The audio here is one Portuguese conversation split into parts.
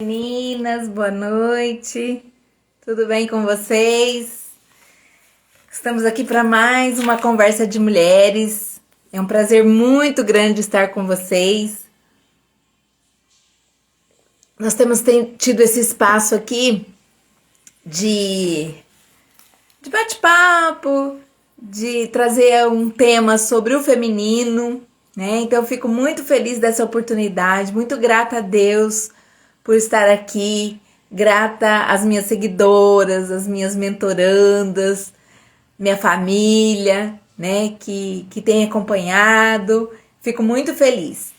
Meninas, boa noite. Tudo bem com vocês? Estamos aqui para mais uma conversa de mulheres. É um prazer muito grande estar com vocês. Nós temos tido esse espaço aqui de bate-papo, de trazer um tema sobre o feminino, né? Então eu fico muito feliz dessa oportunidade, muito grata a Deus por estar aqui, grata às minhas seguidoras, às minhas mentorandas, minha família, né, que tem acompanhado. Fico muito feliz.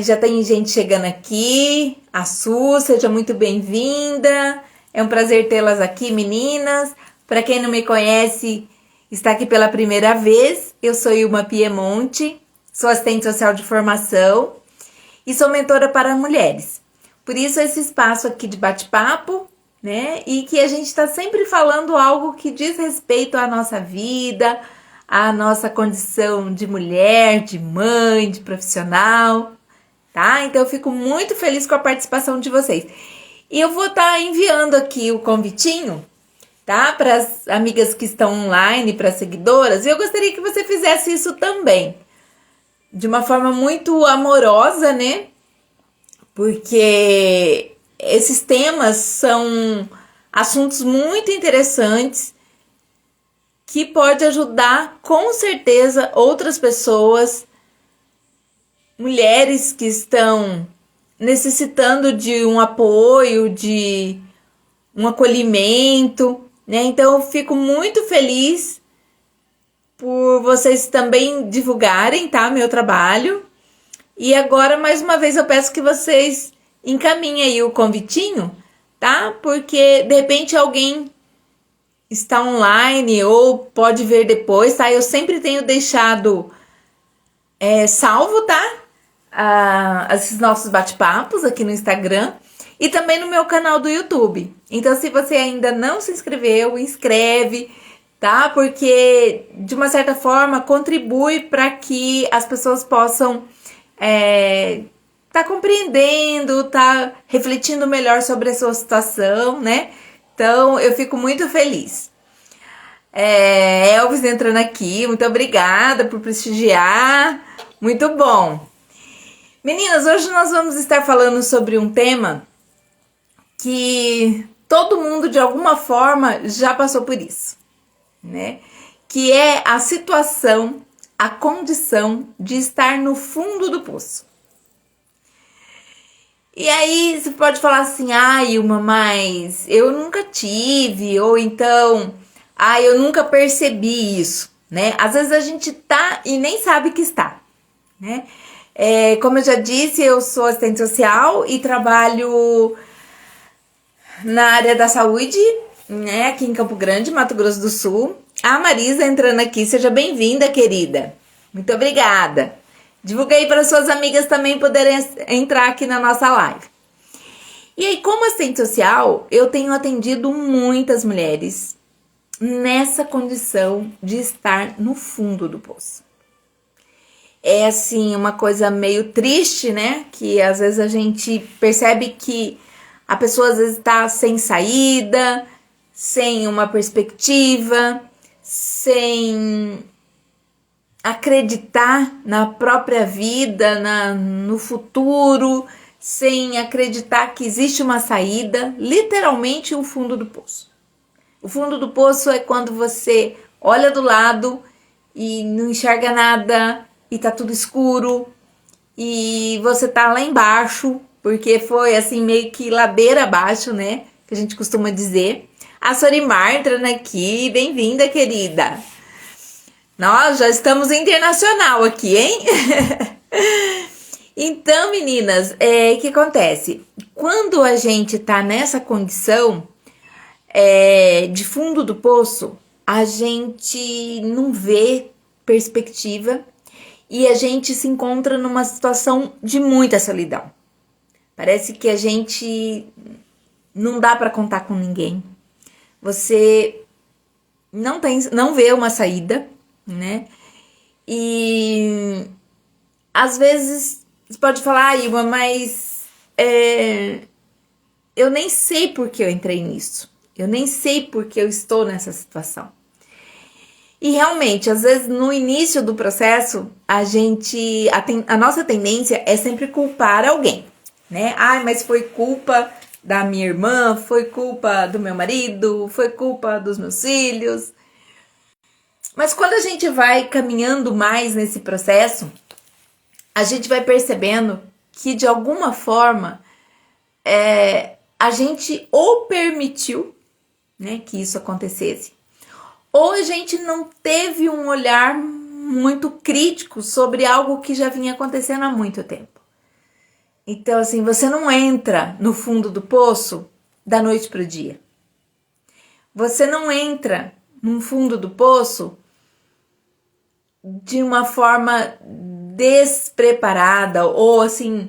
Já tem gente chegando aqui. A Su, seja muito bem-vinda. É um prazer tê-las aqui, meninas. Para quem não me conhece, está aqui pela primeira vez. Eu sou Ilma Piemonte, sou assistente social de formação e sou mentora para mulheres. Por isso esse espaço aqui de bate-papo, né? E que a gente está sempre falando algo que diz respeito à nossa vida, à nossa condição de mulher, de mãe, de profissional, tá? Então eu fico muito feliz com a participação de vocês. E eu vou estar enviando aqui o convitinho, tá? Para as amigas que estão online, para as seguidoras. E eu gostaria que você fizesse isso também, de uma forma muito amorosa, né? Porque esses temas são assuntos muito interessantes que pode ajudar com certeza outras pessoas, mulheres que estão necessitando de um apoio, de um acolhimento, né? Então eu fico muito feliz por vocês também divulgarem, tá, meu trabalho. E agora, mais uma vez, eu peço que vocês encaminhem aí o convitinho, tá? Porque, de repente, alguém está online ou pode ver depois, tá? Eu sempre tenho deixado salvo, tá? Esses nossos bate-papos aqui no Instagram e também no meu canal do YouTube. Então, se você ainda não se inscreveu, inscreve, tá? Porque, de uma certa forma, contribui para que as pessoas possam tá compreendendo, tá refletindo melhor sobre a sua situação, né? Então, eu fico muito feliz. Elvis entrando aqui, muito obrigada por prestigiar, muito bom. Meninas, hoje nós vamos estar falando sobre um tema que todo mundo, de alguma forma, já passou por isso, né? Que é a situação, a condição de estar no fundo do poço. E aí você pode falar assim, Ilma, mas eu nunca tive, ou então, eu nunca percebi isso, né? Às vezes a gente tá e nem sabe que está, né? Como eu já disse, eu sou assistente social e trabalho na área da saúde, né? Aqui em Campo Grande, Mato Grosso do Sul. A Marisa entrando aqui, seja bem-vinda, querida. Muito obrigada. Divulga aí para suas amigas também poderem entrar aqui na nossa live. E aí, como assistente social, eu tenho atendido muitas mulheres nessa condição de estar no fundo do poço. É assim, uma coisa meio triste, né? Que às vezes a gente percebe que a pessoa às vezes está sem saída, sem uma perspectiva, sem acreditar na própria vida, no futuro, sem acreditar que existe uma saída, literalmente o fundo do poço. O fundo do poço é quando você olha do lado e não enxerga nada e tá tudo escuro e você tá lá embaixo, porque foi assim meio que ladeira abaixo, né, que a gente costuma dizer. A Sorimar entrando aqui, bem-vinda, querida. Nós já estamos internacional aqui, hein? Então, meninas, o que acontece? Quando a gente tá nessa condição de fundo do poço, a gente não vê perspectiva e a gente se encontra numa situação de muita solidão. Parece que a gente não dá para contar com ninguém. Você não vê uma saída, né? E às vezes você pode falar, Ilma, mas eu nem sei por que eu entrei nisso. Eu nem sei por que eu estou nessa situação. E realmente, às vezes, no início do processo, a nossa tendência é sempre culpar alguém, né? Ai, mas foi culpa da minha irmã, foi culpa do meu marido, foi culpa dos meus filhos. Mas quando a gente vai caminhando mais nesse processo, a gente vai percebendo que, de alguma forma, a gente ou permitiu, né, que isso acontecesse, ou a gente não teve um olhar muito crítico sobre algo que já vinha acontecendo há muito tempo. Então, assim, você não entra no fundo do poço da noite para o dia. Você não entra no fundo do poço de uma forma despreparada ou assim,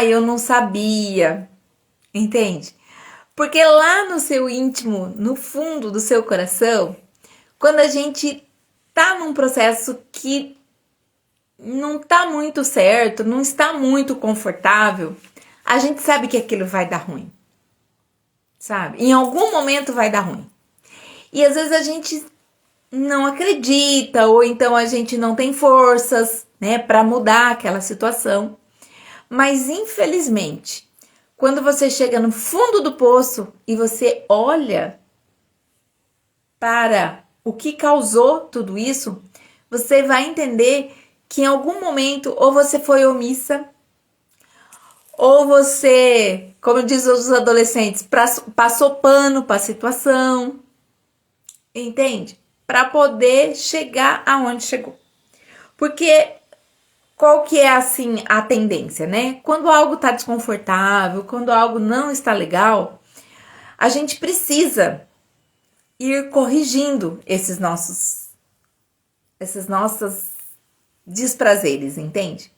eu não sabia, entende? Porque lá no seu íntimo, no fundo do seu coração, quando a gente tá num processo que não tá muito certo, não está muito confortável, a gente sabe que aquilo vai dar ruim, sabe? Em algum momento vai dar ruim. E às vezes a gente não acredita, ou então a gente não tem forças, né, para mudar aquela situação. Mas infelizmente, quando você chega no fundo do poço e você olha para o que causou tudo isso, você vai entender que em algum momento ou você foi omissa, ou você, como diz os adolescentes, passou pano para a situação, entende? Para poder chegar aonde chegou. Porque qual que é assim a tendência, né? Quando algo está desconfortável, quando algo não está legal, a gente precisa ir corrigindo esses nossos desprazeres, entende?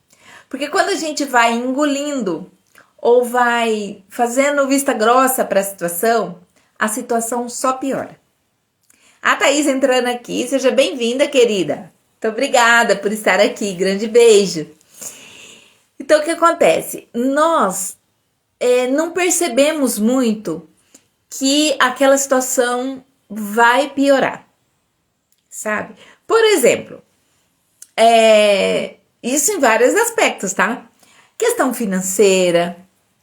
Porque quando a gente vai engolindo ou vai fazendo vista grossa para a situação só piora. A Thaís entrando aqui, seja bem-vinda, querida. Muito obrigada por estar aqui, grande beijo. Então, o que acontece? Nós não percebemos muito que aquela situação vai piorar, sabe? Por exemplo, isso em vários aspectos, tá? Questão financeira,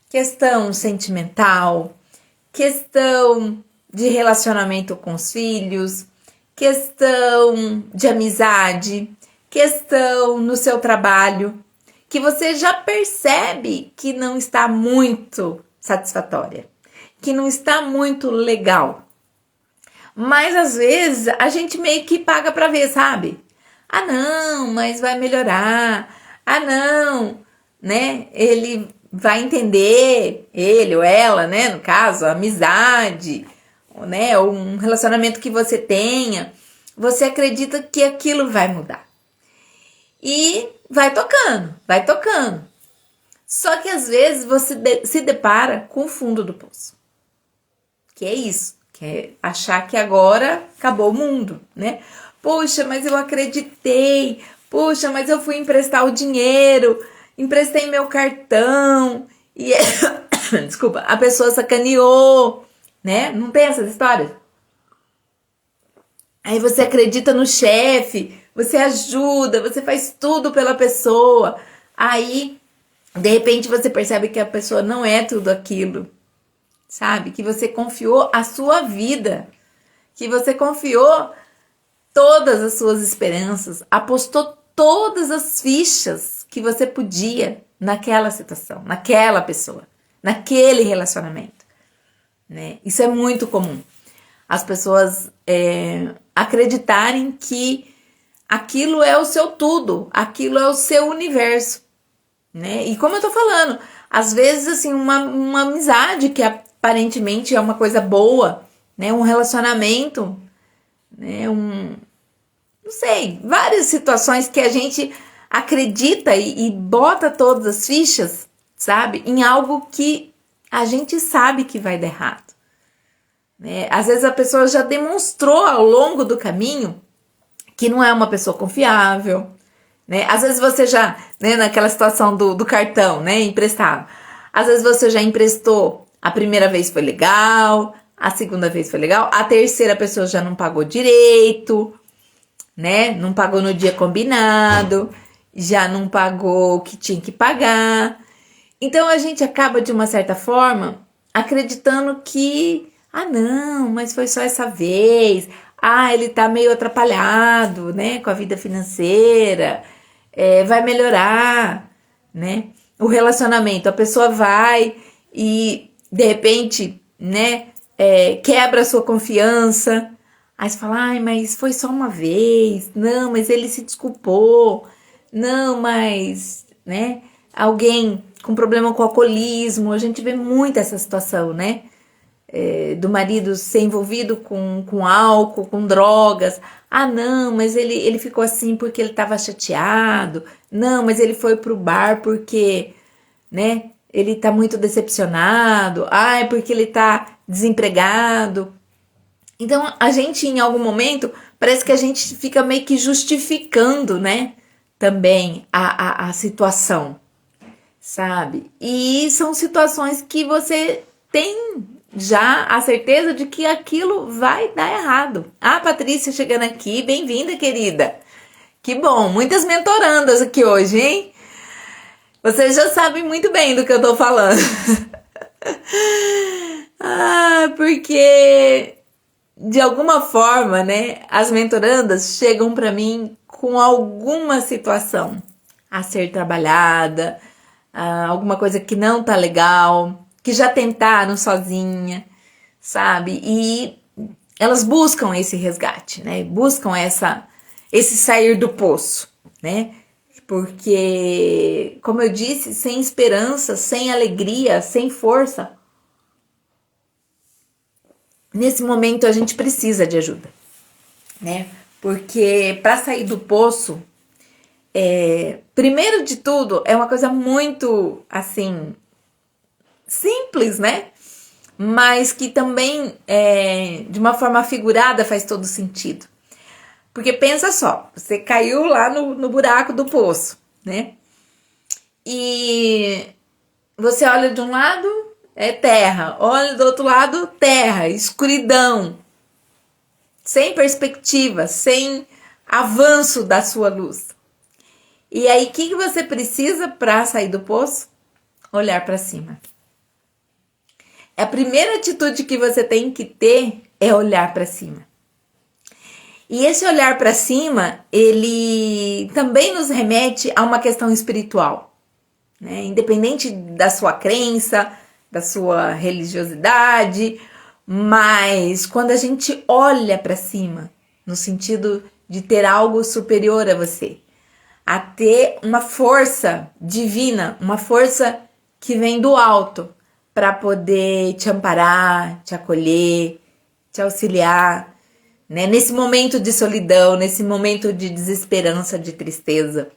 questão sentimental, questão de relacionamento com os filhos, questão de amizade, questão no seu trabalho, que você já percebe que não está muito satisfatória, que não está muito legal. Mas às vezes a gente meio que paga para ver, sabe? Não, mas vai melhorar. Não, né? Ele vai entender, ele ou ela, né? No caso, a amizade, né? Ou um relacionamento que você tenha, você acredita que aquilo vai mudar. E vai tocando, vai tocando. Só que às vezes você se depara com o fundo do poço. Que é isso, que é achar que agora acabou o mundo, né? Puxa, mas eu acreditei. Puxa, mas eu fui emprestar o dinheiro, emprestei meu cartão e desculpa, a pessoa sacaneou, né? Não tem essas histórias? Aí você acredita no chefe, você ajuda, você faz tudo pela pessoa. Aí, de repente, você percebe que a pessoa não é tudo aquilo, sabe? Que você confiou a sua vida, que você confiou todas as suas esperanças, apostou todas as fichas que você podia naquela situação, naquela pessoa, naquele relacionamento, né? Isso é muito comum. As pessoas acreditarem que aquilo é o seu tudo, aquilo é o seu universo, né? E como eu tô falando, às vezes assim, uma amizade que aparentemente é uma coisa boa, né? Um relacionamento, né? Não sei, várias situações que a gente acredita e bota todas as fichas, sabe? Em algo que a gente sabe que vai dar errado. Né? Às vezes a pessoa já demonstrou ao longo do caminho que não é uma pessoa confiável, né? Às vezes você já, né, naquela situação do cartão, né, emprestado. Às vezes você já emprestou, a primeira vez foi legal, a segunda vez foi legal, a terceira pessoa já não pagou direito, né? Não pagou no dia combinado, já não pagou o que tinha que pagar. Então a gente acaba, de uma certa forma, acreditando que, ah não, mas foi só essa vez, ah, ele tá meio atrapalhado, né, com a vida financeira, vai melhorar, né? O relacionamento, a pessoa vai e de repente, né, quebra a sua confiança. Aí você fala, ai, mas foi só uma vez, não, mas ele se desculpou, não, mas, né, alguém com problema com alcoolismo, a gente vê muito essa situação, né, do marido ser envolvido com álcool, com drogas. Ah, não, mas ele ficou assim porque ele estava chateado, não, mas ele foi pro bar porque, né, ele tá muito decepcionado, ai, porque ele tá desempregado. Então, a gente, em algum momento, parece que a gente fica meio que justificando, né, também a situação, sabe? E são situações que você tem já a certeza de que aquilo vai dar errado. Ah, Patrícia chegando aqui, bem-vinda, querida. Que bom, muitas mentorandas aqui hoje, hein? Vocês já sabem muito bem do que eu tô falando. Ah, porque de alguma forma, né, as mentorandas chegam para mim com alguma situação a ser trabalhada, alguma coisa que não tá legal, que já tentaram sozinha, sabe? E elas buscam esse resgate, né? Buscam esse sair do poço, né? Porque, como eu disse, sem esperança, sem alegria, sem força, nesse momento a gente precisa de ajuda, né? Porque para sair do poço, primeiro de tudo, é uma coisa muito, assim, simples, né? Mas que também, de uma forma figurada, faz todo sentido. Porque pensa só, você caiu lá no buraco do poço, né? E você olha de um lado, é terra, olha do outro lado, terra, escuridão, sem perspectiva, sem avanço da sua luz. E aí, o que você precisa para sair do poço? Olhar para cima. A primeira atitude que você tem que ter é olhar para cima. E esse olhar para cima, ele também nos remete a uma questão espiritual, né? Independente da sua crença, da sua religiosidade, mas quando a gente olha para cima, no sentido de ter algo superior a você, a ter uma força divina, uma força que vem do alto para poder te amparar, te acolher, te auxiliar, né? Nesse momento de solidão, nesse momento de desesperança, de tristeza,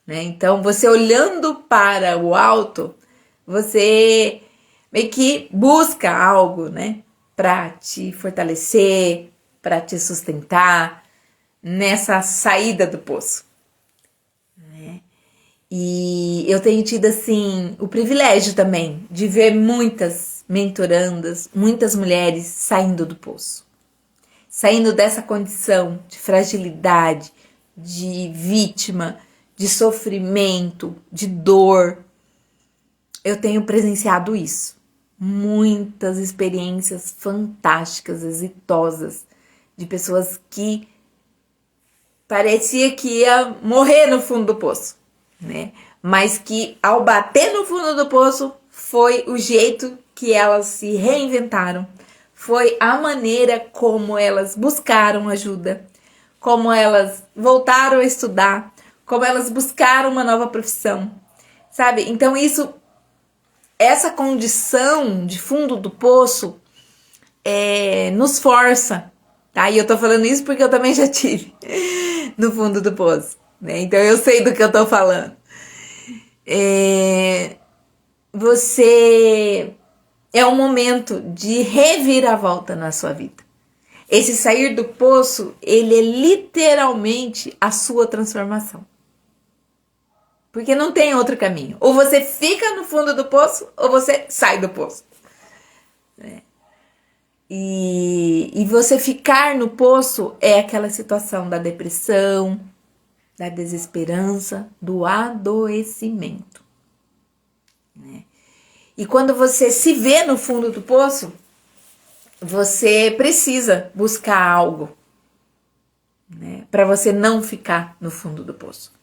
né? Então, você olhando para o alto, você meio que busca algo, né? Para te fortalecer, para te sustentar nessa saída do poço, né? E eu tenho tido, assim, o privilégio também de ver muitas mentorandas, muitas mulheres saindo do poço. Saindo dessa condição de fragilidade, de vítima, de sofrimento, de dor. Eu tenho presenciado isso. Muitas experiências fantásticas, exitosas, de pessoas que parecia que ia morrer no fundo do poço, né? Mas que ao bater no fundo do poço foi o jeito que elas se reinventaram. Foi a maneira como elas buscaram ajuda, como elas voltaram a estudar, como elas buscaram uma nova profissão, sabe? Então essa condição de fundo do poço nos força, tá? E eu tô falando isso porque eu também já tive no fundo do poço, né? Então eu sei do que eu tô falando. Você é um momento de reviravolta na sua vida. Esse sair do poço, ele é literalmente a sua transformação. Porque não tem outro caminho. Ou você fica no fundo do poço, ou você sai do poço. E você ficar no poço é aquela situação da depressão, da desesperança, do adoecimento. E quando você se vê no fundo do poço, você precisa buscar algo, para você não ficar no fundo do poço.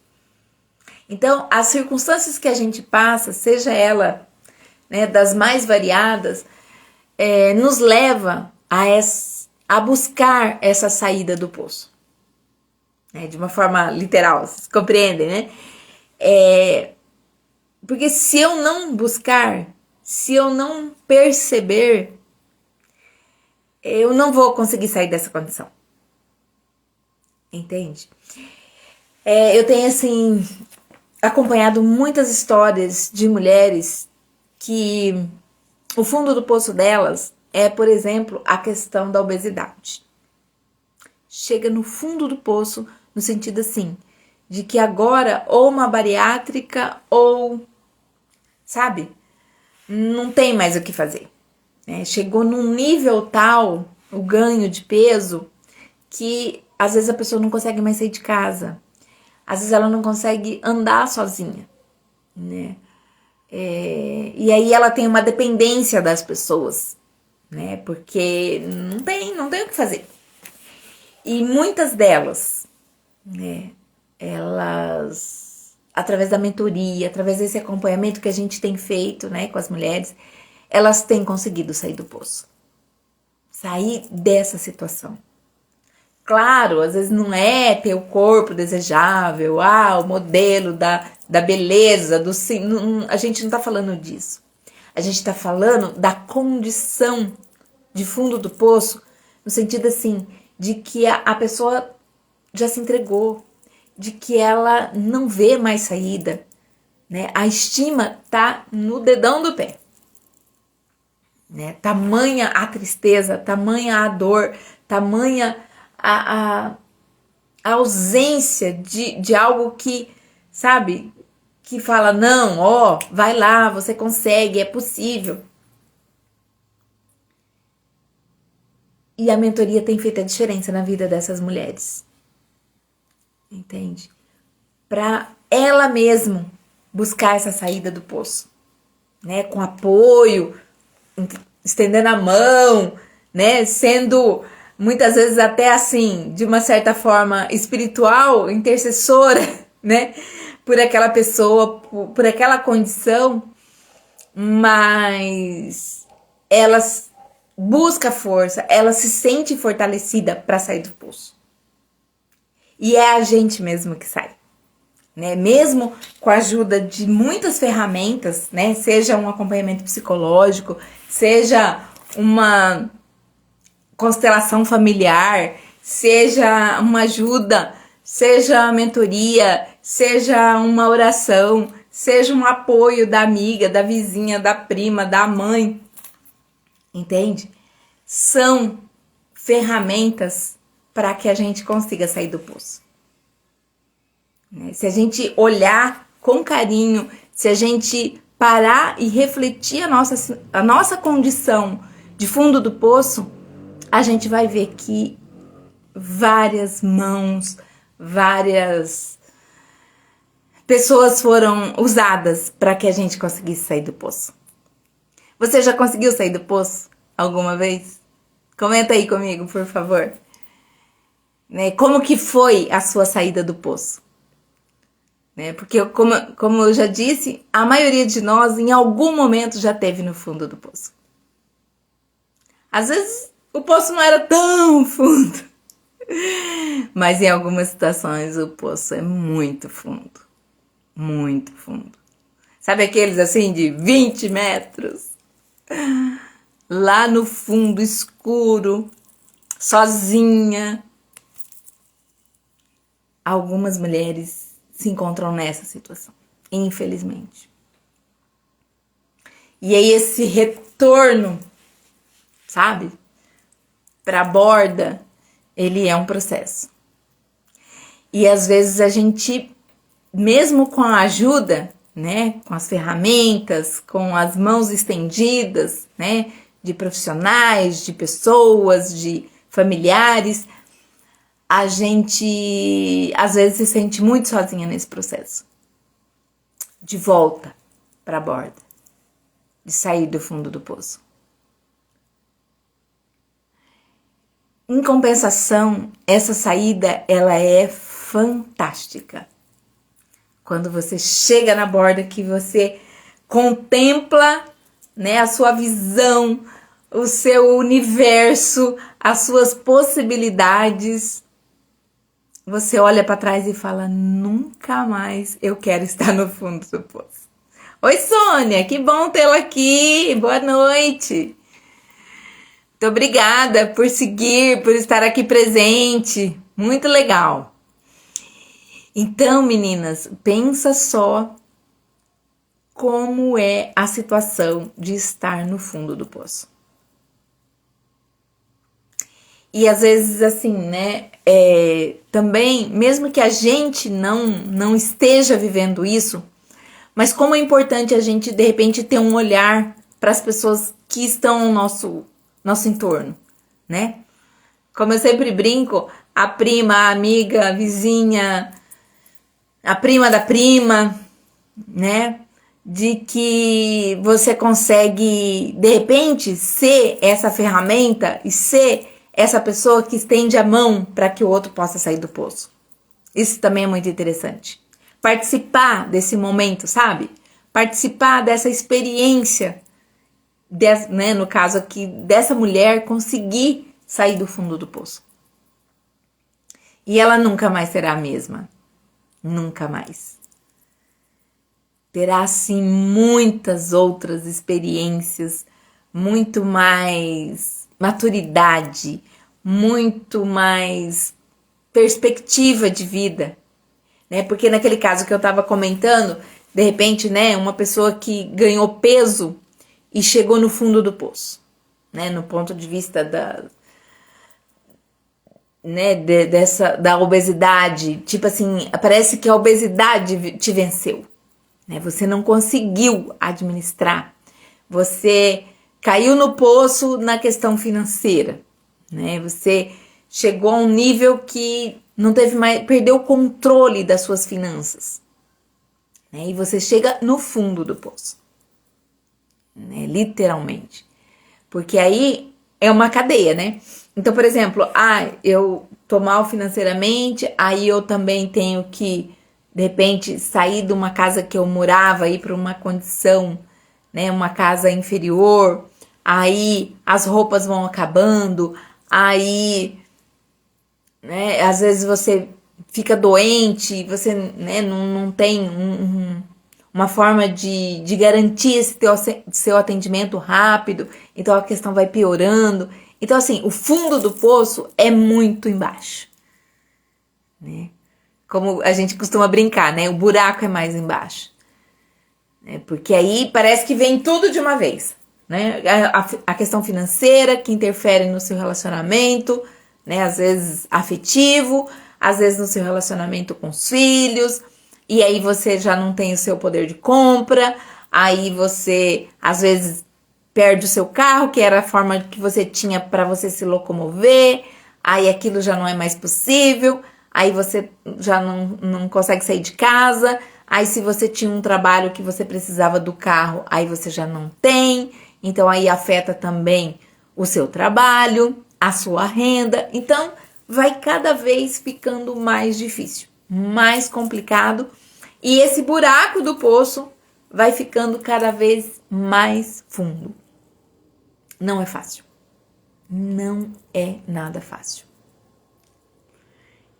Então, as circunstâncias que a gente passa, seja ela das mais variadas, nos leva a buscar essa saída do poço. De uma forma literal, vocês compreendem, né? Porque se eu não buscar, se eu não perceber, eu não vou conseguir sair dessa condição. Entende? Eu tenho, assim, acompanhado muitas histórias de mulheres que o fundo do poço delas é, por exemplo, a questão da obesidade. Chega no fundo do poço no sentido assim, de que agora ou uma bariátrica ou, sabe, não tem mais o que fazer. Chegou num nível tal, o ganho de peso, que às vezes a pessoa não consegue mais sair de casa. Às vezes ela não consegue andar sozinha, e aí ela tem uma dependência das pessoas, porque não tem o que fazer. E muitas delas, elas, através da mentoria, através desse acompanhamento que a gente tem feito, com as mulheres, elas têm conseguido sair do poço, sair dessa situação. Claro, às vezes não é ter o corpo desejável, o modelo da beleza, a gente não está falando disso. A gente está falando da condição de fundo do poço, no sentido assim, de que a pessoa já se entregou, de que ela não vê mais saída, A estima tá no dedão do pé, Tamanha a tristeza, tamanha a dor, tamanha a ausência de algo que, sabe, que fala, não, vai lá, você consegue, é possível. E a mentoria tem feito a diferença na vida dessas mulheres. Entende? Para ela mesma buscar essa saída do poço, com apoio, estendendo a mão, sendo muitas vezes até assim, de uma certa forma espiritual, intercessora, por aquela pessoa, por aquela condição, mas ela busca força, ela se sente fortalecida para sair do poço. E é a gente mesmo que sai, mesmo com a ajuda de muitas ferramentas, seja um acompanhamento psicológico, seja uma constelação familiar, seja uma ajuda, seja a mentoria, seja uma oração, seja um apoio da amiga, da vizinha, da prima, da mãe, entende? São ferramentas para que a gente consiga sair do poço. Se a gente olhar com carinho, se a gente parar e refletir a nossa condição de fundo do poço, a gente vai ver que várias mãos, várias pessoas foram usadas para que a gente conseguisse sair do poço. Você já conseguiu sair do poço alguma vez? Comenta aí comigo, por favor. Como que foi a sua saída do poço? Porque, como eu já disse, a maioria de nós em algum momento já esteve no fundo do poço. Às vezes o poço não era tão fundo, mas em algumas situações o poço é muito fundo. Muito fundo. Sabe aqueles assim de 20 metros? Lá no fundo, escuro, sozinha. Algumas mulheres se encontram nessa situação, infelizmente. E aí esse retorno, sabe, para a borda, ele é um processo. E às vezes a gente mesmo com a ajuda, né, com as ferramentas, com as mãos estendidas, né, de profissionais, de pessoas, de familiares, a gente às vezes se sente muito sozinha nesse processo de volta para a borda, de sair do fundo do poço. Em compensação, essa saída ela é fantástica. Quando você chega na borda, que você contempla, né, a sua visão, o seu universo, as suas possibilidades, você olha para trás e fala: nunca mais eu quero estar no fundo do poço. Oi, Sônia, que bom tê-la aqui. Boa noite. Muito obrigada por seguir, por estar aqui presente. Muito legal. Então, meninas, pensa só como é a situação de estar no fundo do poço. E às vezes, assim, né, também, mesmo que a gente não esteja vivendo isso, mas como é importante a gente, de repente, ter um olhar para as pessoas que estão no nosso entorno, né? Como eu sempre brinco, a prima, a amiga, a vizinha, a prima da prima, né? De que você consegue, de repente, ser essa ferramenta e ser essa pessoa que estende a mão para que o outro possa sair do poço. Isso também é muito interessante. Participar desse momento, sabe? Participar dessa experiência, né, no caso aqui, dessa mulher conseguir sair do fundo do poço. E ela nunca mais será a mesma. Nunca mais. Terá, assim, muitas outras experiências, muito mais maturidade, muito mais perspectiva de vida, né? Porque naquele caso que eu estava comentando, de repente, né, uma pessoa que ganhou peso e chegou no fundo do poço, né, no ponto de vista da obesidade, tipo assim, parece que a obesidade te venceu, né? Você não conseguiu administrar, você caiu no poço na questão financeira, né? Você chegou a um nível que não teve mais, perdeu o controle das suas finanças, né? E você chega no fundo do poço, né? Literalmente, porque aí é uma cadeia, né? Então, por exemplo, eu tô mal financeiramente, aí eu também tenho que, de repente, sair de uma casa que eu morava e ir para uma condição, né, uma casa inferior, aí as roupas vão acabando, aí, né, às vezes você fica doente, você, né, não tem uma forma de garantir esse seu atendimento rápido, então a questão vai piorando. Então, assim, o fundo do poço é muito embaixo, né? Como a gente costuma brincar, né? O buraco é mais embaixo, né? Porque aí parece que vem tudo de uma vez, né? A questão financeira que interfere no seu relacionamento, né? Às vezes afetivo, às vezes no seu relacionamento com os filhos, e aí você já não tem o seu poder de compra, aí você, às vezes, perde o seu carro, que era a forma que você tinha para você se locomover, aí aquilo já não é mais possível, aí você já não consegue sair de casa, aí se você tinha um trabalho que você precisava do carro, aí você já não tem, então aí afeta também o seu trabalho, a sua renda, então vai cada vez ficando mais difícil, mais complicado, e esse buraco do poço vai ficando cada vez mais fundo. Não é fácil. Não é nada fácil.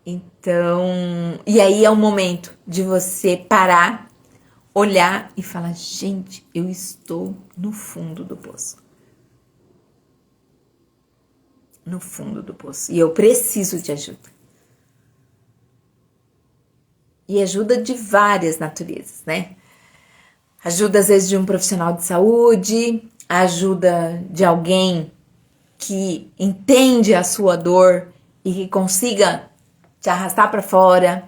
Então, e aí é o momento de você parar, olhar e falar: gente, eu estou no fundo do poço. No fundo do poço. E eu preciso de ajuda. E ajuda de várias naturezas, né? Ajuda, às vezes, de um profissional de saúde, ajuda de alguém que entende a sua dor e que consiga te arrastar para fora,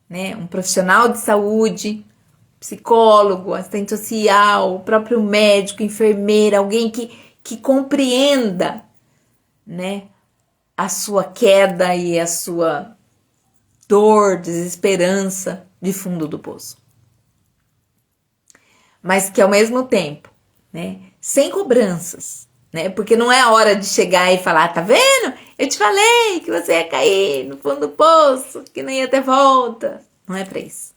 né? Um profissional de saúde, psicólogo, assistente social, o próprio médico, enfermeira, alguém que compreenda, né, a sua queda e a sua dor, desesperança de fundo do poço. Mas que ao mesmo tempo, né, sem cobranças, né, porque não é a hora de chegar e falar, tá vendo? Eu te falei que você ia cair no fundo do poço, que não ia ter volta. Não é pra isso.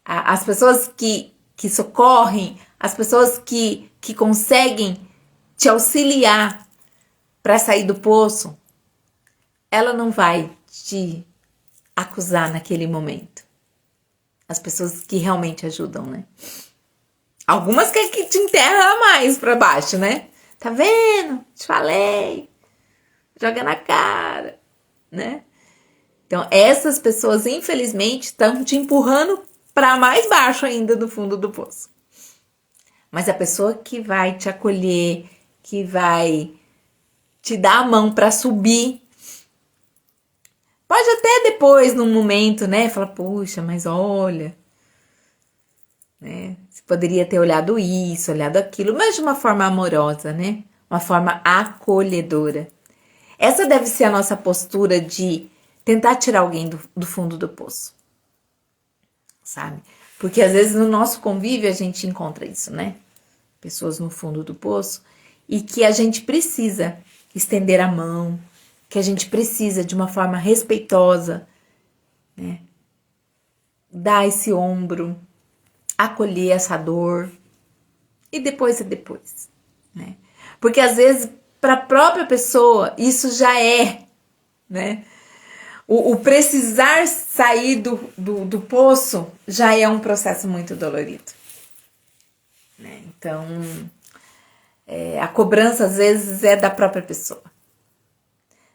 As pessoas que socorrem, as pessoas que conseguem te auxiliar para sair do poço, ela não vai te acusar naquele momento. As pessoas que realmente ajudam, né? Algumas que te enterram mais para baixo, né? Tá vendo? Te falei. Joga na cara, né? Então, essas pessoas, infelizmente, estão te empurrando para mais baixo ainda do fundo do poço. Mas a pessoa que vai te acolher, que vai te dar a mão para subir, pode até depois, num momento, né, falar, puxa, mas olha, né, você poderia ter olhado isso, olhado aquilo, mas de uma forma amorosa, né, uma forma acolhedora. Essa deve ser a nossa postura de tentar tirar alguém do fundo do poço, sabe? Porque às vezes no nosso convívio a gente encontra isso, né? Pessoas no fundo do poço e que a gente precisa estender a mão, que a gente precisa de uma forma respeitosa, né? Dar esse ombro, acolher essa dor e depois é depois, né? Porque às vezes para a própria pessoa isso já é, né? O precisar sair do poço já é um processo muito dolorido, né? Então, a cobrança às vezes é da própria pessoa,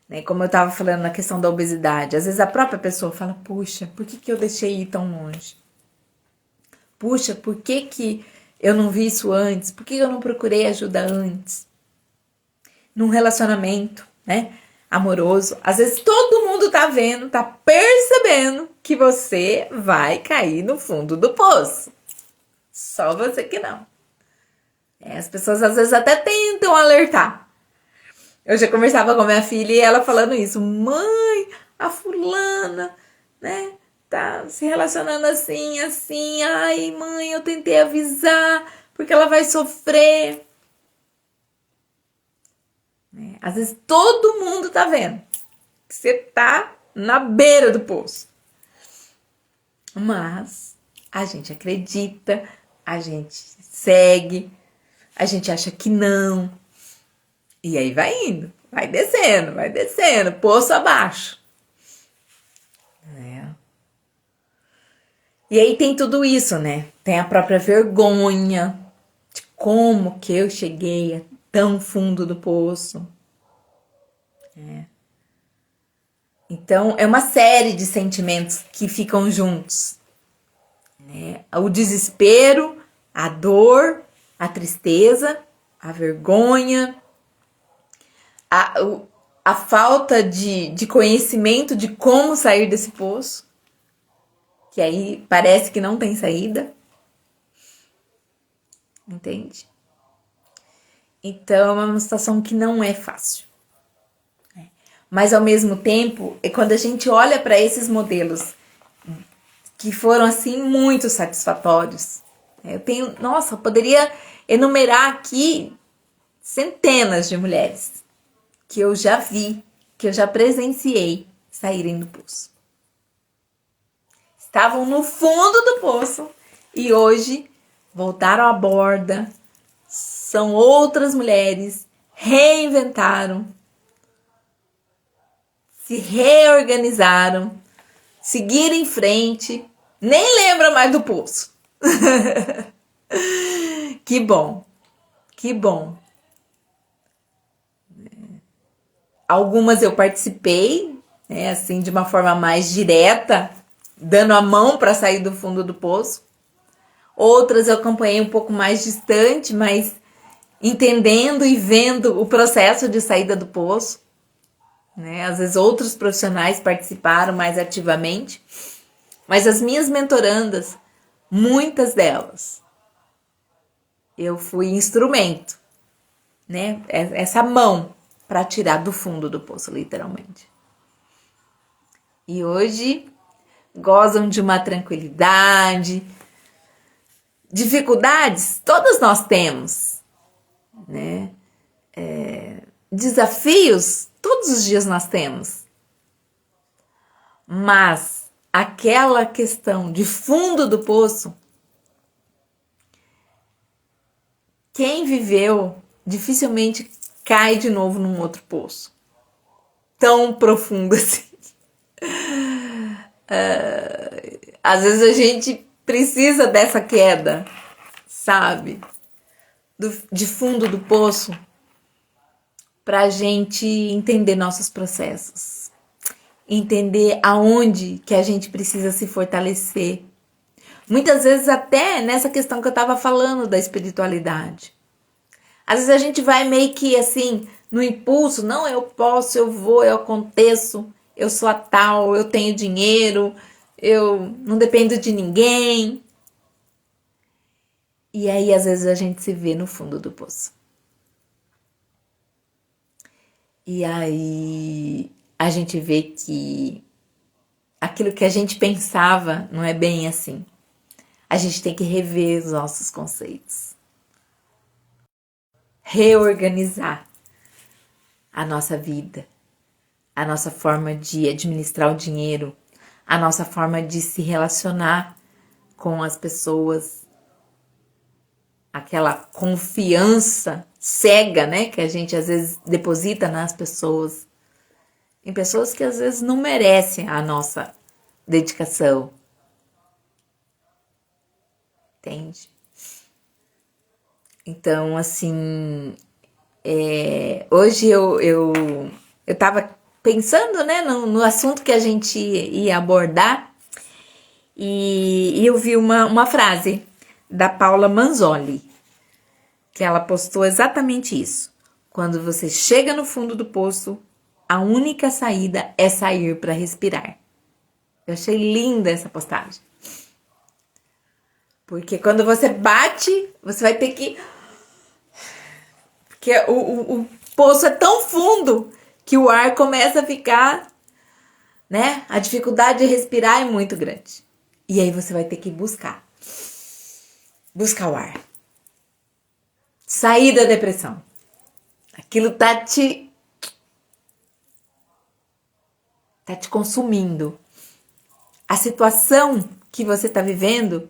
né? Como eu estava falando na questão da obesidade, às vezes a própria pessoa fala, puxa, por que eu deixei ir tão longe? Puxa, por que eu não vi isso antes? Por que eu não procurei ajuda antes? Num relacionamento, né, amoroso, às vezes todo mundo tá vendo, tá percebendo que você vai cair no fundo do poço. Só você que não. As pessoas às vezes até tentam alertar. Eu já conversava com a minha filha e ela falando isso. Mãe, a fulana, né, tá se relacionando assim, assim. Ai, mãe, eu tentei avisar porque ela vai sofrer. Às vezes todo mundo tá vendo que você tá na beira do poço. Mas a gente acredita, a gente segue, a gente acha que não. E aí vai indo, vai descendo, poço abaixo. E aí tem tudo isso, né? Tem a própria vergonha de como que eu cheguei tão fundo do poço. Então, é uma série de sentimentos que ficam juntos, né? O desespero, a dor, a tristeza, a vergonha, a falta de conhecimento de como sair desse poço, que aí parece que não tem saída, entende? Então, é uma situação que não é fácil. Mas, ao mesmo tempo, é quando a gente olha para esses modelos que foram, assim, muito satisfatórios. Eu poderia enumerar aqui centenas de mulheres que eu já vi, que eu já presenciei saírem do poço. Estavam no fundo do poço e hoje voltaram à borda, são outras mulheres, reinventaram, se reorganizaram, seguiram em frente, nem lembram mais do poço. Que bom, que bom. Algumas eu participei, né, assim, de uma forma mais direta, dando a mão para sair do fundo do poço. Outras eu acompanhei um pouco mais distante, mas entendendo e vendo o processo de saída do poço. né? Às vezes outros profissionais participaram mais ativamente, mas as minhas mentorandas, muitas delas, eu fui instrumento, né? Essa mão para tirar do fundo do poço, literalmente. E hoje gozam de uma tranquilidade. Dificuldades, todas nós temos, né? Desafios, todos os dias nós temos. Mas aquela questão de fundo do poço, quem viveu dificilmente cai de novo num outro poço tão profundo assim. Às vezes a gente precisa dessa queda, sabe? De fundo do poço, pra gente entender nossos processos, entender aonde que a gente precisa se fortalecer. Muitas vezes até nessa questão que eu tava falando da espiritualidade. Às vezes a gente vai meio que assim, no impulso, não, eu posso, eu vou, eu aconteço, eu sou a tal, eu tenho dinheiro, eu não dependo de ninguém. E aí às vezes a gente se vê no fundo do poço. E aí a gente vê que aquilo que a gente pensava não é bem assim. A gente tem que rever os nossos conceitos. Reorganizar a nossa vida, a nossa forma de administrar o dinheiro, a nossa forma de se relacionar com as pessoas, aquela confiança cega, né, que a gente às vezes deposita nas pessoas, em pessoas que às vezes não merecem a nossa dedicação, entende? Então, assim, hoje eu tava pensando, né, no assunto que a gente ia abordar e eu vi uma frase da Paula Manzoli, que ela postou exatamente isso. Quando você chega no fundo do poço, a única saída é sair para respirar. Eu achei linda essa postagem. Porque quando você bate, você vai ter que... Porque o poço é tão fundo que o ar começa a ficar, né? A dificuldade de respirar é muito grande. E aí você vai ter que buscar o ar. Sair da depressão. Aquilo tá te consumindo. A situação que você tá vivendo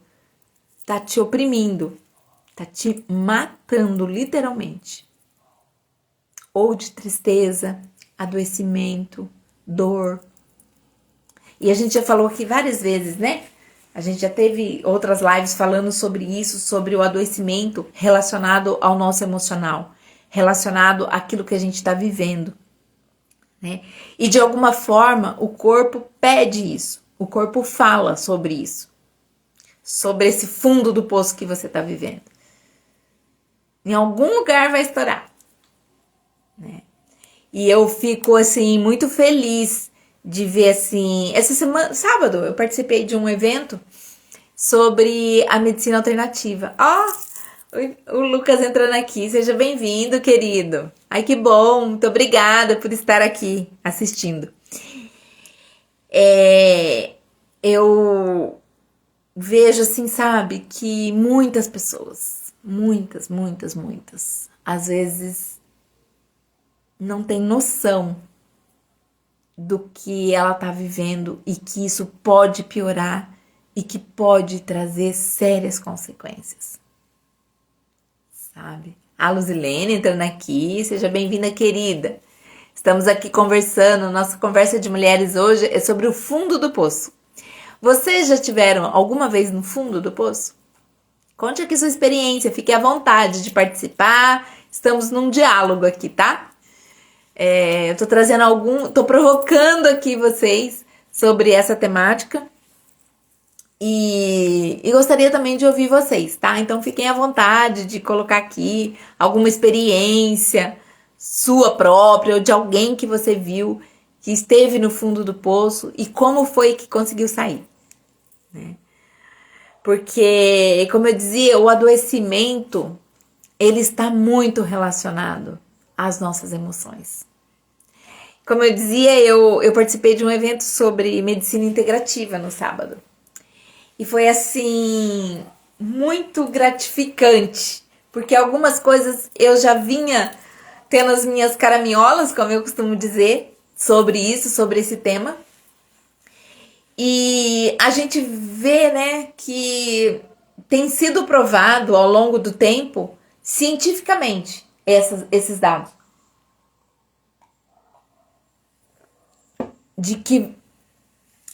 tá te oprimindo, tá te matando literalmente. Ou de tristeza, adoecimento, dor. E a gente já falou aqui várias vezes, né? A gente já teve outras lives falando sobre isso, sobre o adoecimento relacionado ao nosso emocional, relacionado àquilo que a gente está vivendo, né? E de alguma forma o corpo pede isso, o corpo fala sobre isso, sobre esse fundo do poço que você está vivendo. Em algum lugar vai estourar, né? E eu fico assim muito feliz de ver assim, essa semana, sábado, eu participei de um evento sobre a medicina alternativa. O Lucas entrando aqui, seja bem-vindo, querido. Ai, que bom, muito obrigada por estar aqui assistindo. Eu vejo assim, sabe, que muitas pessoas, muitas, às vezes não tem noção do que ela tá vivendo e que isso pode piorar e que pode trazer sérias consequências, sabe? A Luzilene entrando aqui, seja bem-vinda, querida. Estamos aqui conversando, nossa conversa de mulheres hoje é sobre o fundo do poço. Vocês já tiveram alguma vez no fundo do poço? Conte aqui sua experiência, fique à vontade de participar, estamos num diálogo aqui, tá? Eu tô trazendo tô provocando aqui vocês sobre essa temática e gostaria também de ouvir vocês, tá? Então fiquem à vontade de colocar aqui alguma experiência sua própria ou de alguém que você viu que esteve no fundo do poço e como foi que conseguiu sair, né? Porque, como eu dizia, o adoecimento, ele está muito relacionado às nossas emoções. Como eu dizia, eu participei de um evento sobre medicina integrativa no sábado. E foi assim, muito gratificante, porque algumas coisas eu já vinha tendo as minhas caraminholas, como eu costumo dizer, sobre isso, sobre esse tema. E a gente vê, né, que tem sido provado ao longo do tempo, cientificamente, esses dados. De que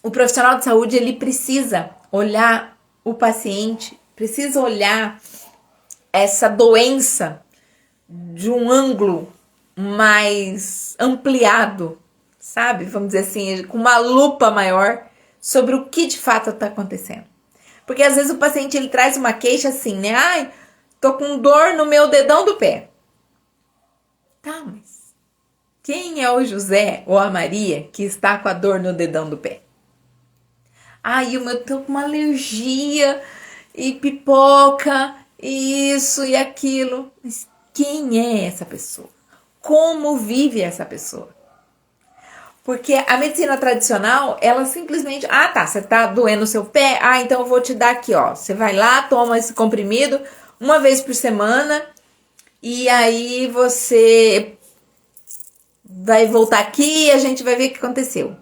o profissional de saúde, ele precisa olhar o paciente, precisa olhar essa doença de um ângulo mais ampliado, sabe? Vamos dizer assim, com uma lupa maior sobre o que de fato está acontecendo. Porque às vezes o paciente, ele traz uma queixa assim, né? Ai, tô com dor no meu dedão do pé. Tá, mas quem é o José ou a Maria que está com a dor no dedão do pé? Ai, eu tô com uma alergia e pipoca, isso e aquilo. Mas quem é essa pessoa? Como vive essa pessoa? Porque a medicina tradicional, ela simplesmente... Ah, tá, você tá doendo o seu pé? Ah, então eu vou te dar aqui, ó. Você vai lá, toma esse comprimido uma vez por semana e aí você vai voltar aqui e a gente vai ver o que aconteceu.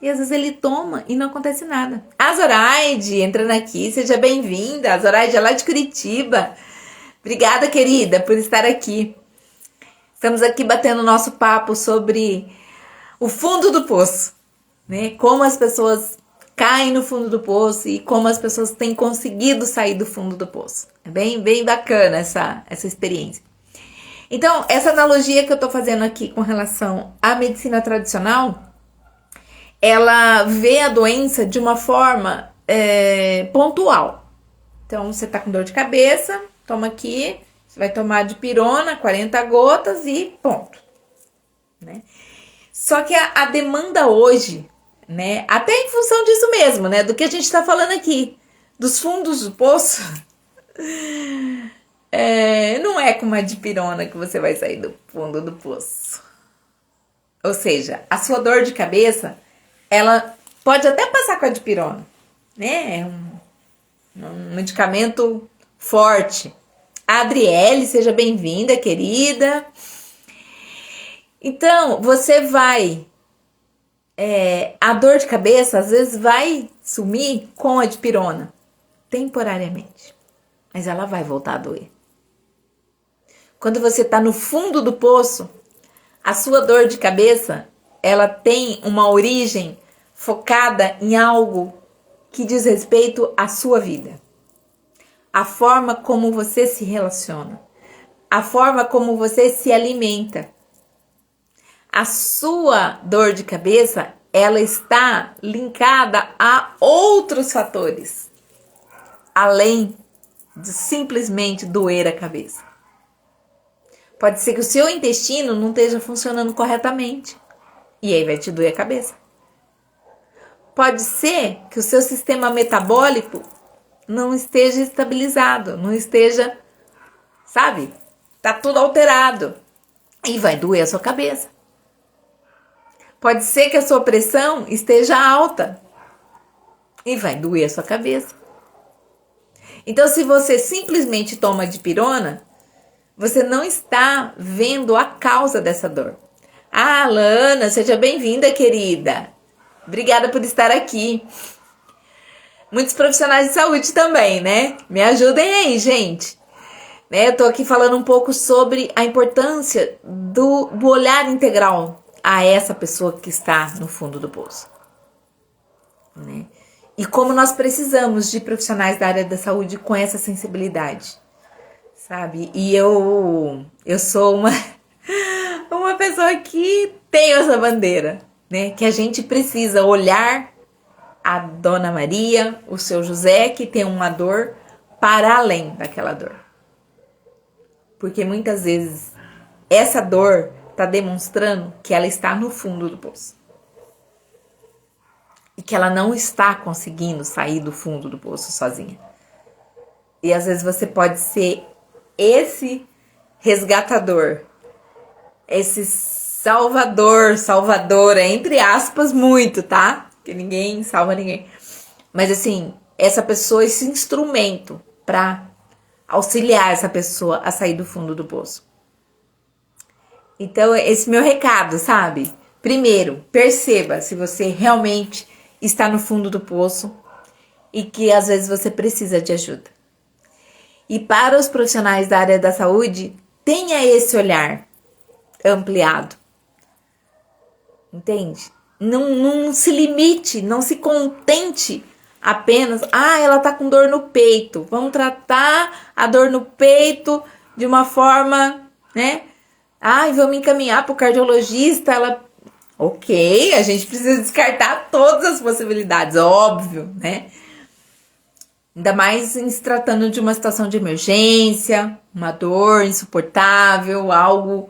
E às vezes ele toma e não acontece nada. A Zoraide entrando aqui, seja bem-vinda. A Zoraide é lá de Curitiba. Obrigada, querida, por estar aqui. Estamos aqui batendo nosso papo sobre o fundo do poço, né? Como as pessoas caem no fundo do poço e como as pessoas têm conseguido sair do fundo do poço. É bem bacana essa experiência. Então, essa analogia que eu tô fazendo aqui com relação à medicina tradicional, ela vê a doença de uma forma pontual. Então, você tá com dor de cabeça, toma aqui, você vai tomar dipirona, 40 gotas e ponto, né? Só que a demanda hoje, né, até em função disso mesmo, né, do que a gente está falando aqui, dos fundos do poço, não é com uma dipirona que você vai sair do fundo do poço. Ou seja, a sua dor de cabeça, ela pode até passar com a dipirona, né? É um medicamento forte. Adriele, seja bem-vinda, querida. Então, você vai... a dor de cabeça, às vezes, vai sumir com a dipirona, temporariamente. Mas ela vai voltar a doer. Quando você está no fundo do poço, a sua dor de cabeça, ela tem uma origem focada em algo que diz respeito à sua vida. A forma como você se relaciona. A forma como você se alimenta. A sua dor de cabeça, ela está linkada a outros fatores. Além de simplesmente doer a cabeça. Pode ser que o seu intestino não esteja funcionando corretamente. E aí vai te doer a cabeça. Pode ser que o seu sistema metabólico não esteja estabilizado, não esteja, sabe? Tá tudo alterado. E vai doer a sua cabeça. Pode ser que a sua pressão esteja alta. E vai doer a sua cabeça. Então, se você simplesmente toma dipirona, você não está vendo a causa dessa dor. Ah, Lana, seja bem-vinda, querida. Obrigada por estar aqui. Muitos profissionais de saúde também, né? Me ajudem aí, gente. Eu tô aqui falando um pouco sobre a importância do olhar integral a essa pessoa que está no fundo do poço, né? E como nós precisamos de profissionais da área da saúde com essa sensibilidade, sabe? E eu sou uma pessoa que tem essa bandeira, né? Que a gente precisa olhar a Dona Maria, o seu José, que tem uma dor, para além daquela dor. Porque muitas vezes essa dor está demonstrando que ela está no fundo do poço. e que ela não está conseguindo sair do fundo do poço sozinha. E às vezes você pode ser esse resgatador, esse salvadora, entre aspas, muito, tá? Que ninguém salva ninguém. Mas assim, essa pessoa, esse instrumento para auxiliar essa pessoa a sair do fundo do poço. Então, esse meu recado, sabe? Primeiro, perceba se você realmente está no fundo do poço e que às vezes você precisa de ajuda. E para os profissionais da área da saúde, tenha esse olhar ampliado. Entende? Não se limite, não se contente apenas, ela tá com dor no peito. Vamos tratar a dor no peito de uma forma, né? Vamos encaminhar para o cardiologista. Ok, a gente precisa descartar todas as possibilidades, óbvio, né? Ainda mais em se tratando de uma situação de emergência, uma dor insuportável, algo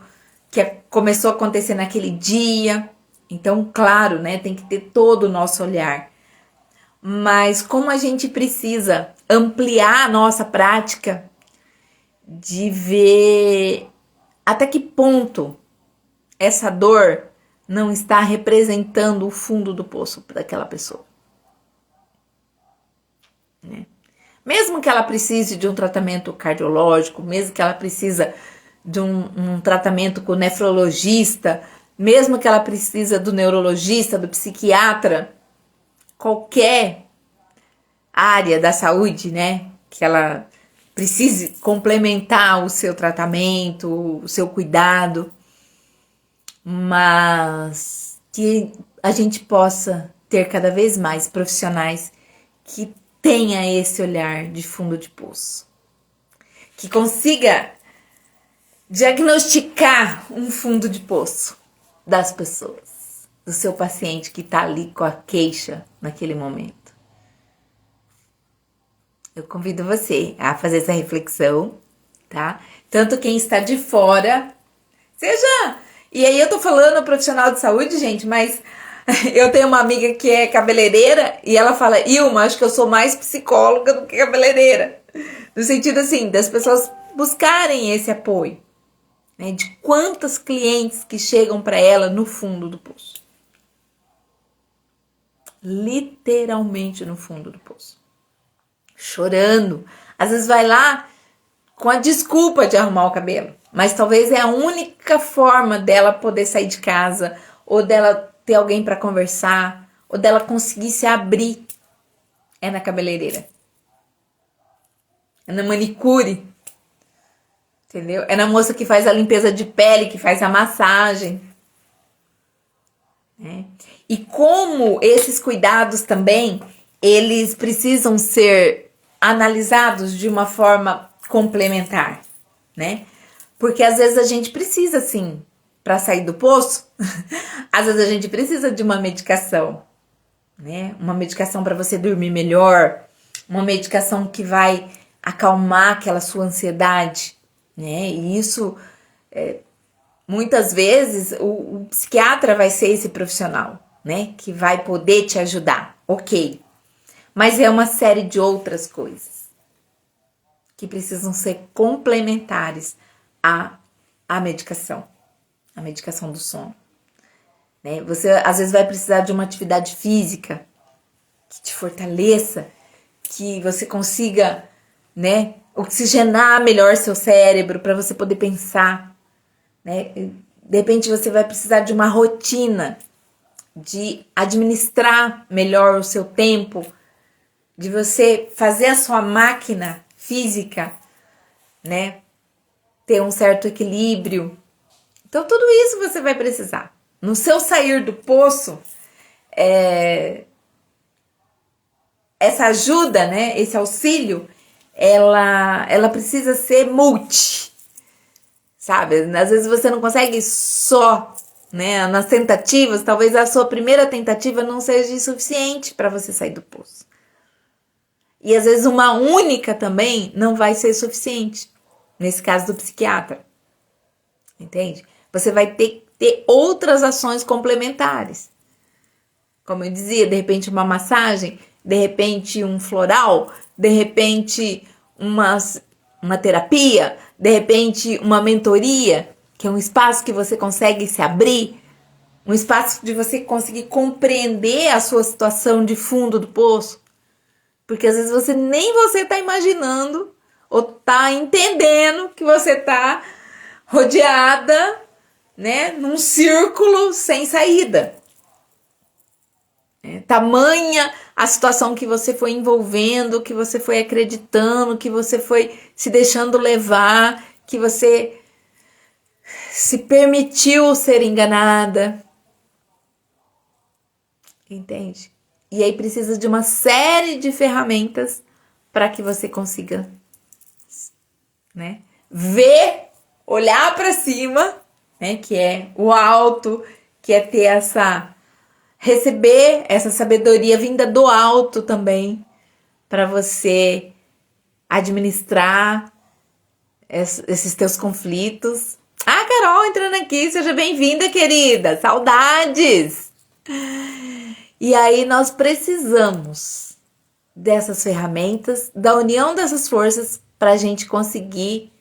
que começou a acontecer naquele dia. Então, claro, né, tem que ter todo o nosso olhar. Mas como a gente precisa ampliar a nossa prática de ver até que ponto essa dor não está representando o fundo do poço daquela pessoa. Né? Mesmo que ela precise de um tratamento cardiológico, mesmo que ela precise de um tratamento com o nefrologista, mesmo que ela precise do neurologista, do psiquiatra, qualquer área da saúde, né, que ela precise complementar o seu tratamento, o seu cuidado, mas que a gente possa ter cada vez mais profissionais que tenha esse olhar de fundo de poço, que consiga diagnosticar um fundo de poço das pessoas, do seu paciente que está ali com a queixa naquele momento. Eu convido você a fazer essa reflexão, tá? Tanto quem está de fora, seja... E aí eu tô falando profissional de saúde, gente, mas eu tenho uma amiga que é cabeleireira e ela fala, Ilma, acho que eu sou mais psicóloga do que cabeleireira. No sentido assim, das pessoas buscarem esse apoio, né? De quantas clientes que chegam para ela no fundo do poço. Literalmente no fundo do poço. Chorando. Às vezes vai lá com a desculpa de arrumar o cabelo. Mas talvez é a única forma dela poder sair de casa, ou dela ter alguém para conversar, ou dela conseguir se abrir. É na cabeleireira. É na manicure. Entendeu? É na moça que faz a limpeza de pele, que faz a massagem. Né? E como esses cuidados também, eles precisam ser analisados de uma forma complementar, né? Porque às vezes a gente precisa, sim, para sair do poço, às vezes a gente precisa de uma medicação, né? Uma medicação para você dormir melhor, uma medicação que vai acalmar aquela sua ansiedade, né? E isso, muitas vezes, o psiquiatra vai ser esse profissional, né? Que vai poder te ajudar, ok. Mas é uma série de outras coisas que precisam ser complementares à medicação do sono. Né? Você às vezes vai precisar de uma atividade física que te fortaleça, que você consiga, né, oxigenar melhor seu cérebro para você poder pensar. Né? De repente você vai precisar de uma rotina, de administrar melhor o seu tempo, de você fazer a sua máquina física, né, ter um certo equilíbrio. Então, tudo isso você vai precisar. No seu sair do poço, essa ajuda, né, esse auxílio, ela precisa ser multi, sabe? Às vezes você não consegue só, né, nas tentativas, talvez a sua primeira tentativa não seja suficiente para você sair do poço. E às vezes uma única também não vai ser suficiente. Nesse caso do psiquiatra. Entende? Você vai ter que ter outras ações complementares. como eu dizia, de repente uma massagem, de repente um floral, de repente uma terapia, de repente uma mentoria, que é um espaço que você consegue se abrir, um espaço de você conseguir compreender a sua situação de fundo do poço. Porque às vezes nem você tá imaginando ou tá entendendo que você tá rodeada, né, num círculo sem saída. Tamanha a situação que você foi envolvendo, que você foi acreditando, que você foi se deixando levar, que você se permitiu ser enganada. Entende? E aí precisa de uma série de ferramentas para que você consiga, né, ver, olhar para cima, né, que é o alto, que é ter receber essa sabedoria vinda do alto também, para você administrar esses teus conflitos. Ah, Carol, entrando aqui, seja bem-vinda, querida, saudades! E aí nós precisamos dessas ferramentas, da união dessas forças para a gente conseguir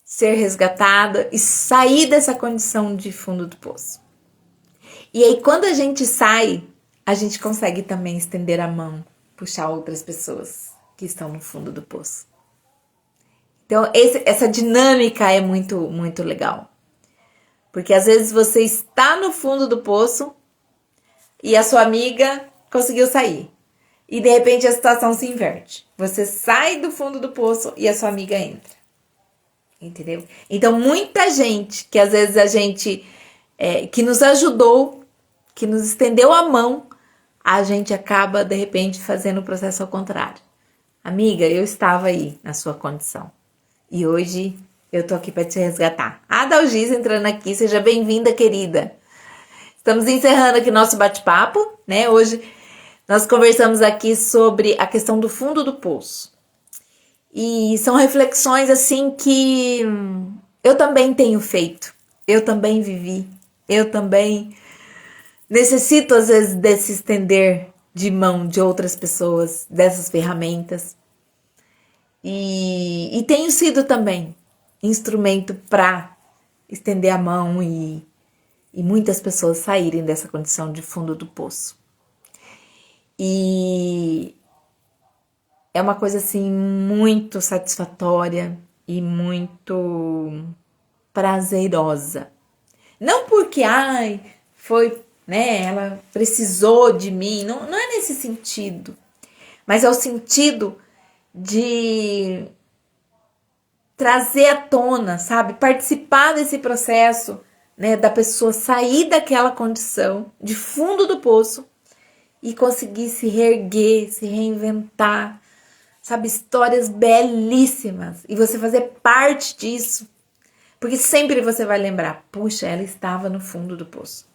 ser resgatada e sair dessa condição de fundo do poço. E aí quando a gente sai, a gente consegue também estender a mão, puxar outras pessoas que estão no fundo do poço. Então essa dinâmica é muito, muito legal. Porque às vezes você está no fundo do poço e a sua amiga conseguiu sair. E de repente a situação se inverte. Você sai do fundo do poço e a sua amiga entra. Entendeu? Então muita gente que às vezes que nos ajudou, que nos estendeu a mão, a gente acaba de repente fazendo o processo ao contrário. Amiga, eu estava aí na sua condição. E hoje eu tô aqui para te resgatar. A Dalgisa entrando aqui, seja bem-vinda, querida. Estamos encerrando aqui nosso bate-papo, né? Hoje nós conversamos aqui sobre a questão do fundo do poço. E são reflexões assim que eu também tenho feito, eu também vivi, eu também necessito às vezes desse estender de mão de outras pessoas, dessas ferramentas. E tenho sido também instrumento para estender a mão e muitas pessoas saírem dessa condição de fundo do poço. E é uma coisa assim muito satisfatória e muito prazerosa. Não porque, foi, né, ela precisou de mim, não é nesse sentido. Mas é o sentido de trazer à tona, sabe? Participar desse processo, né, da pessoa sair daquela condição de fundo do poço e conseguir se reerguer, se reinventar, sabe? Histórias belíssimas. E você fazer parte disso. Porque sempre você vai lembrar, puxa, ela estava no fundo do poço.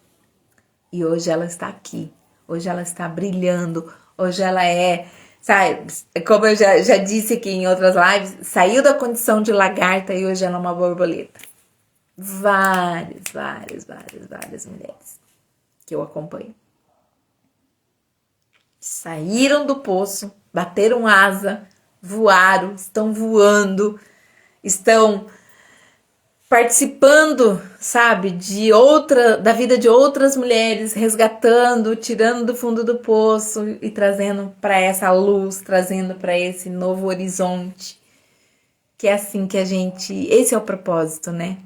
E hoje ela está aqui. Hoje ela está brilhando. Hoje ela sabe? Como eu já disse aqui em outras lives, saiu da condição de lagarta e hoje ela é uma borboleta. Várias mulheres que eu acompanho saíram do poço, bateram asa, voaram, estão voando, estão participando, sabe, da vida de outras mulheres, resgatando, tirando do fundo do poço e trazendo para essa luz, trazendo para esse novo horizonte. Que é assim que esse é o propósito, né?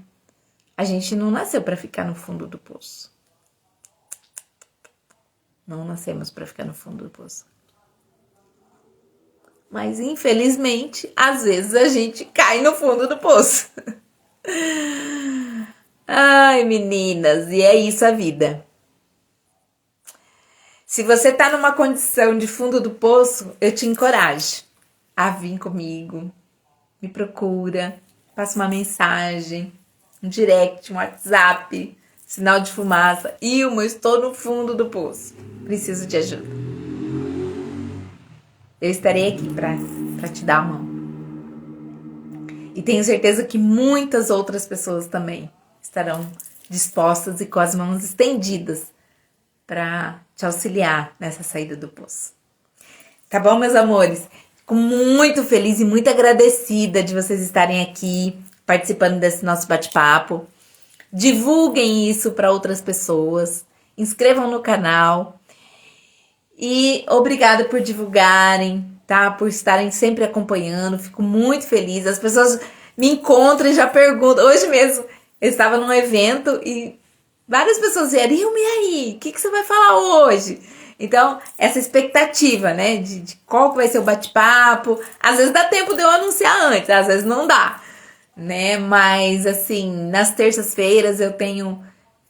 A gente não nasceu para ficar no fundo do poço. Não nascemos para ficar no fundo do poço. Mas, infelizmente, às vezes a gente cai no fundo do poço. Ai, meninas, e é isso a vida. Se você tá numa condição de fundo do poço, eu te encorajo a vir comigo. Me procura, passa uma mensagem, um direct, um WhatsApp, sinal de fumaça. Ilma, eu estou no fundo do poço. Preciso de ajuda. Eu estarei aqui para te dar a mão. E tenho certeza que muitas outras pessoas também estarão dispostas e com as mãos estendidas para te auxiliar nessa saída do poço. Tá bom, meus amores? Fico muito feliz e muito agradecida de vocês estarem aqui participando desse nosso bate-papo. Divulguem isso para outras pessoas. Inscrevam no canal. E obrigada por divulgarem, tá? Por estarem sempre acompanhando. Fico muito feliz. As pessoas me encontram e já perguntam. Hoje mesmo eu estava num evento e várias pessoas vieram. E aí? O que você vai falar hoje? Então, essa expectativa, né? De qual que vai ser o bate-papo. Às vezes dá tempo de eu anunciar antes, às vezes não dá, né? Mas, assim, nas terças-feiras eu tenho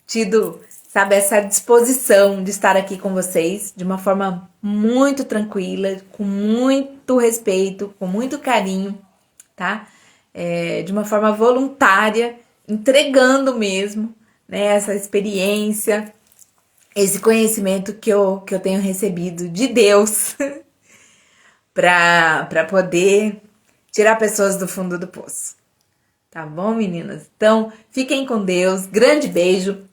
tido, sabe, essa disposição de estar aqui com vocês de uma forma muito tranquila, com muito respeito, com muito carinho, tá? De uma forma voluntária, entregando mesmo, né, essa experiência, esse conhecimento que eu tenho recebido de Deus para poder tirar pessoas do fundo do poço. Tá bom, meninas? Então, fiquem com Deus. Grande beijo.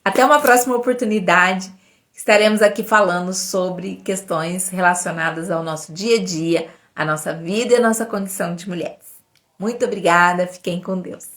Até uma próxima oportunidade. Estaremos aqui falando sobre questões relacionadas ao nosso dia a dia, a nossa vida e a nossa condição de mulheres. Muito obrigada. Fiquem com Deus.